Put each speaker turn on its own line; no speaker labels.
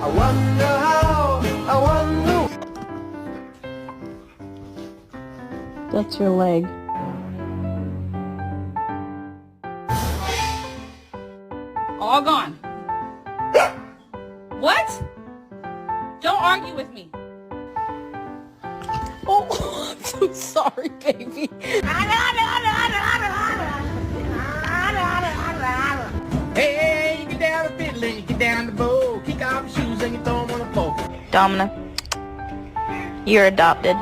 I wonder how, I wonder.
That's your leg.
All gone. What? Don't argue with me.
Oh, I'm so sorry, baby.
Hey, you get down the fiddle and you get down the bow. Kick off your shoes and you throw them on the floor.
Domina, you're adopted.